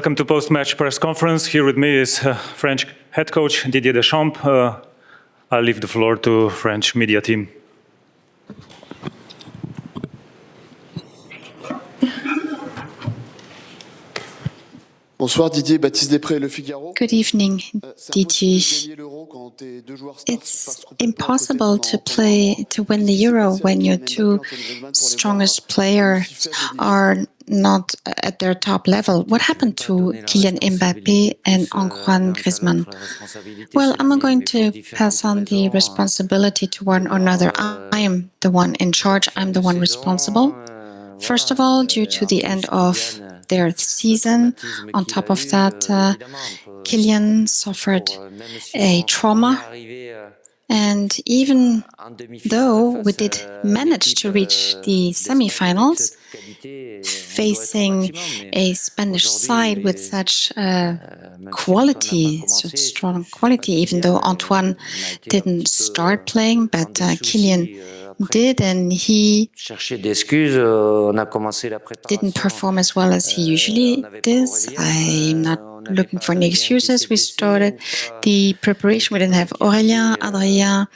Welcome to post-match press conference. Here with me is French head coach Didier Deschamps. I'll leave the floor to French media team. Bonsoir Didier, Baptiste Després, Le Figaro. Good evening, Didier. It's impossible to win the Euro when your two strongest players are not at their top level. What happened to Kylian Mbappé and Antoine Griezmann? Well, I'm not going to pass on the responsibility to one or another. I am the one in charge. I'm the one responsible. First of all, due to the end of their season. On top of that, Kylian suffered a trauma. And even though we did manage to reach the semi-finals, facing a Spanish side with such quality, such strong quality, even though Antoine didn't start playing, but Kylian did, and he didn't perform as well as he usually does. I'm not looking for any excuses. We started the preparation. We didn't have Aurélien. Adrien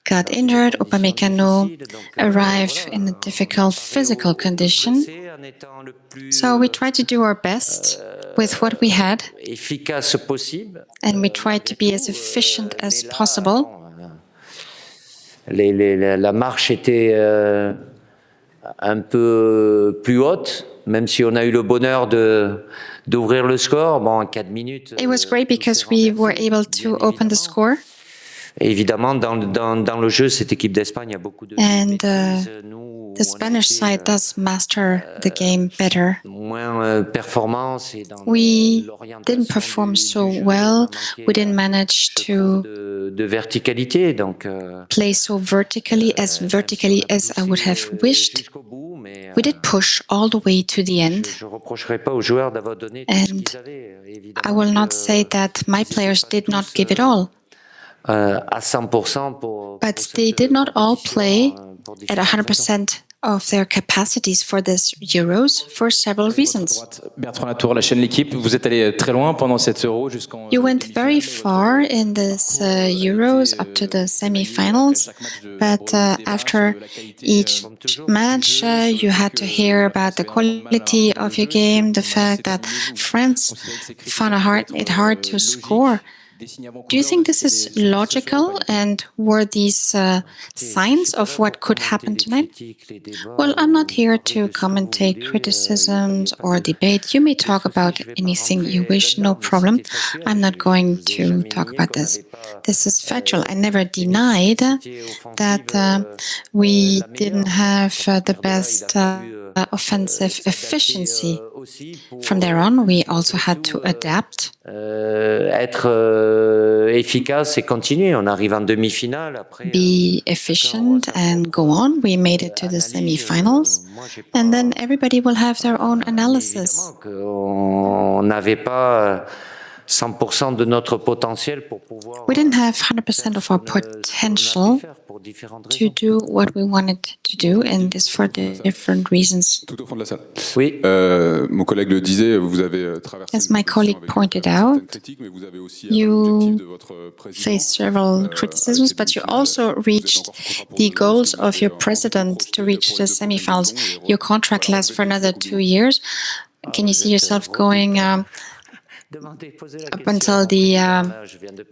got injured. Upamecano arrived in a difficult physical condition. So we tried to do our best with what we had, and we tried to be as efficient as possible. La marche était un peu plus haute, même si on a eu le bonheur d'ouvrir le score. Bon, en 4 minutes. It was great because we were able to open the score. Et évidemment, dans le jeu, cette équipe d'Espagne a beaucoup de. And the Spanish side does master the game better. We didn't perform so well. We didn't manage to play so vertically as I would have wished. We did push all the way to the end. And I will not say that my players did not give it all. But they did not all play at 100% of their capacities for this Euros for several reasons. You went very far in this Euros up to the semi-finals, but after each match you had to hear about the quality of your game, the fact that France found it hard to score. Do you think this is logical, and were these signs of what could happen tonight? Well, I'm not here to commentate criticisms or debate. You may talk about anything you wish, no problem. I'm not going to talk about this. This is factual. I never denied that we didn't have the best offensive efficiency. From there on, we also had to adapt. Be efficient and go on. We made it to the semi-finals, and then everybody will have their own analysis. We didn't have 100% of our potential to do what we wanted to do, and this for different reasons. As my colleague pointed out, you faced several criticisms, but you also reached the goals of your president to reach the semi-finals. Your contract lasts for another 2 years. Can you see yourself going up until the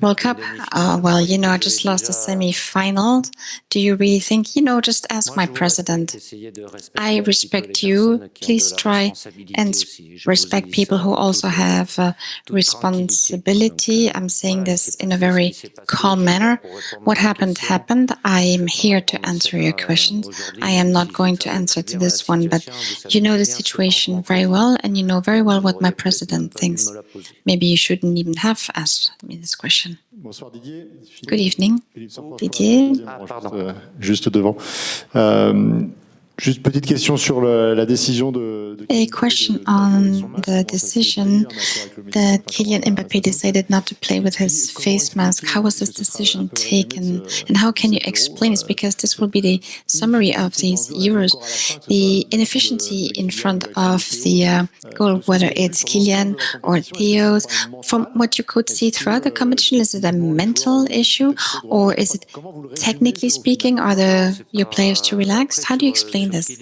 World Cup? Well, I just lost the semi-final. Do you really think, just ask my president. I respect you. Please try and respect people who also have responsibility. I'm saying this in a very calm manner. What happened, happened. I am here to answer your questions. I am not going to answer to this one, but you know the situation very well, and you know very well what my president thinks. Maybe you shouldn't even have asked me this question. Good evening, Didier. Juste devant. Juste petite question sur la décision de A question on the decision that Kylian Mbappé decided not to play with his face mask. How was this decision taken, and how can you explain this? Because this will be the summary of these Euros. The inefficiency in front of the goal, whether it's Kylian or Theo's, from what you could see throughout the competition, is it a mental issue, or is it, technically speaking, are your players too relaxed? How do you explain this?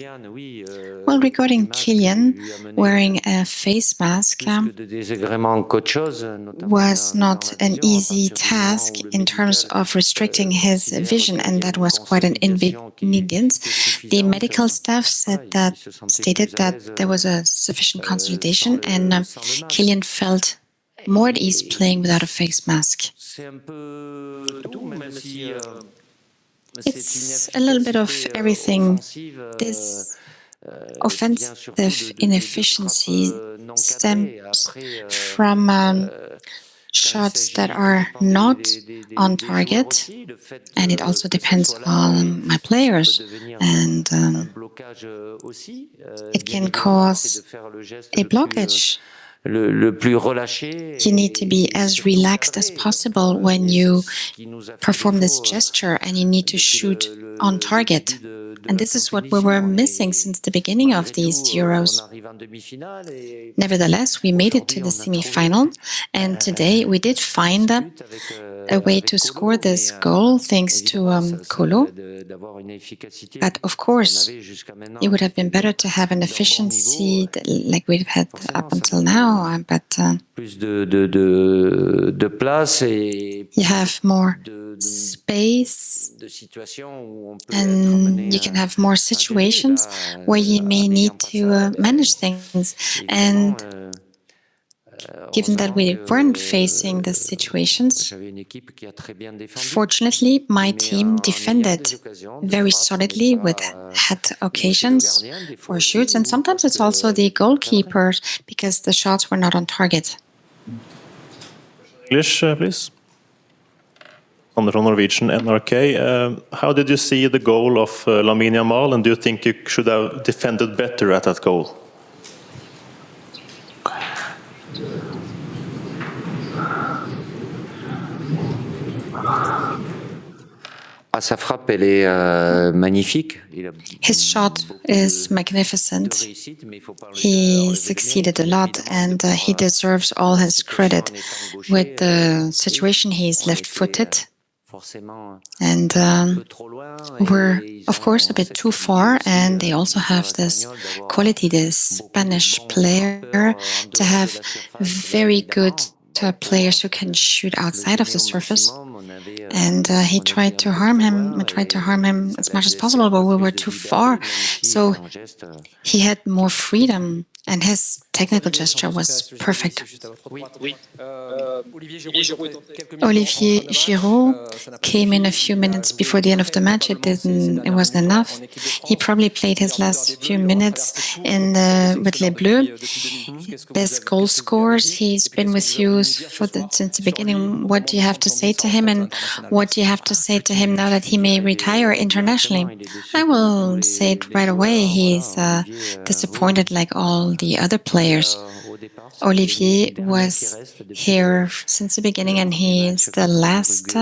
Well, regarding Kylian, wearing a face mask was not an easy task in terms of restricting his vision, and that was quite an inconvenience. The medical staff stated that there was a sufficient consolidation, and Kylian felt more at ease playing without a face mask. It's a little bit of everything. This offensive inefficiency stems from shots that are not on target, and it also depends on my players, and it can cause a blockage. You need to be as relaxed as possible when you perform this gesture, and you need to shoot on target. And this is what we were missing since the beginning of these Euros. Nevertheless, we made it to the semi-final, and today we did find a way to score this goal thanks to Kolo. But of course, it would have been better to have an efficiency like we've had up until now, but you have more space, and you can have more situations where you may need to manage things. And given that we weren't facing the situations, fortunately, my team defended very solidly with had occasions for shoots, and sometimes it's also the goalkeepers because the shots were not on target. English, please. From Norwegian NRK. How did you see the goal of Lamine Yamal, and do you think you should have defended better at that goal? Sa frappe, elle est magnifique. His shot is magnificent. He succeeded a lot, and he deserves all his credit. With the situation, he's left-footed, and we're, of course, a bit too far, and they also have this quality, this Spanish player, to have very good players who can shoot outside of the surface. And he tried to harm him as much as possible, but we were too far. So he had more freedom, and his technical gesture was perfect. Olivier Giroud came in a few minutes before the end of the match. It wasn't enough. He probably played his last few minutes with Les Bleus. Best goal scorers. He's been with you since the beginning. What do you have to say to him, and what do you have to say to him now that he may retire internationally? I will say it right away. He's disappointed like all the other players. Olivier was here since the beginning, and he's the last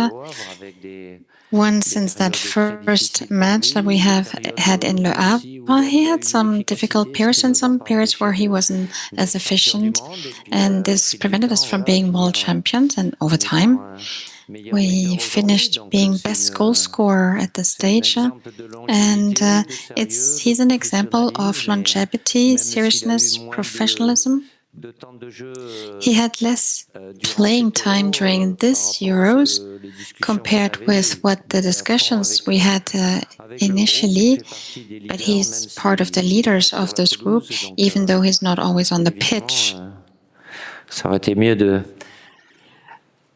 one since that first match that we have had in Le Havre. He had some difficult periods and some periods where he wasn't as efficient, and this prevented us from being world champions. And over time, we finished being best goal scorer at the stage, and he's an example of longevity, seriousness, professionalism. He had less playing time during this Euros compared with what the discussions we had initially, but he's part of the leaders of this group, even though he's not always on the pitch.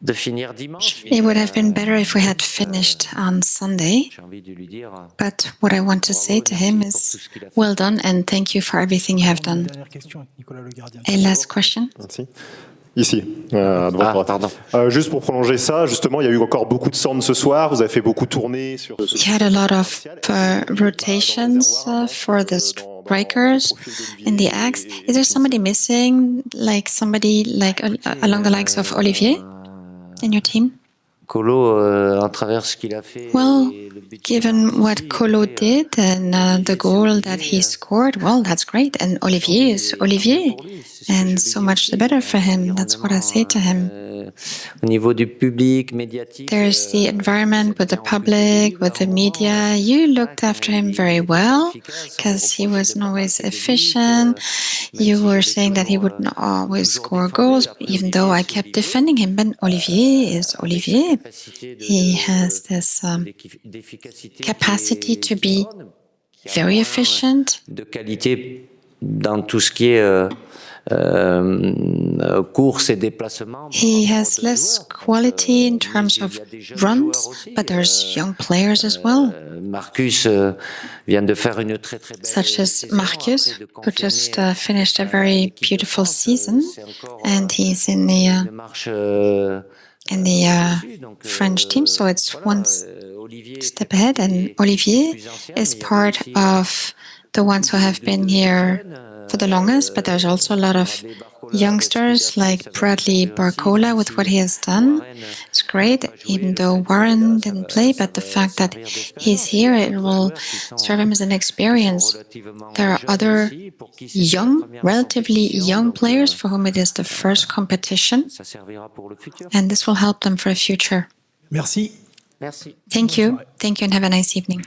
It would have been better if we had finished on Sunday, but what I want to say to him is, well done, and thank you for everything you have done. A last question? Ici, à droite. Pardon. Juste pour prolonger ça, justement, il y a eu encore beaucoup de centres ce soir. Vous avez fait beaucoup tourner sur ce. We had a lot of rotations for the strikers in the X. Is there somebody missing, like somebody like along the likes of Olivier in your team? Kolo, à travers ce qu'il a fait. Well, given what Kolo did and the goal that he scored, well, that's great. And Olivier is Olivier, and so much the better for him. That's what I say to him. Au niveau du public, médiatique. There's the environment with the public, with the media. You looked after him very well because he wasn't always efficient. You were saying that he wouldn't always score goals, even though I kept defending him. But Olivier is Olivier. He has this capacity to be very efficient. De qualité dans tout ce qui est courses et déplacements. He has less quality in terms of runs, but there's young players as well. Marcus vient de faire une très très belle Such as Marcus, who just finished a very beautiful season, and he's in the French team, so it's one step ahead. And Olivier is part of the ones who have been here for the longest, but there's also a lot of youngsters like Bradley Barcola with what he has done. It's great, even though Warren didn't play, but the fact that he's here, it will serve him as an experience. There are other young, relatively young players for whom it is the first competition, and this will help them for the future. Merci. Merci. Thank you, and have a nice evening.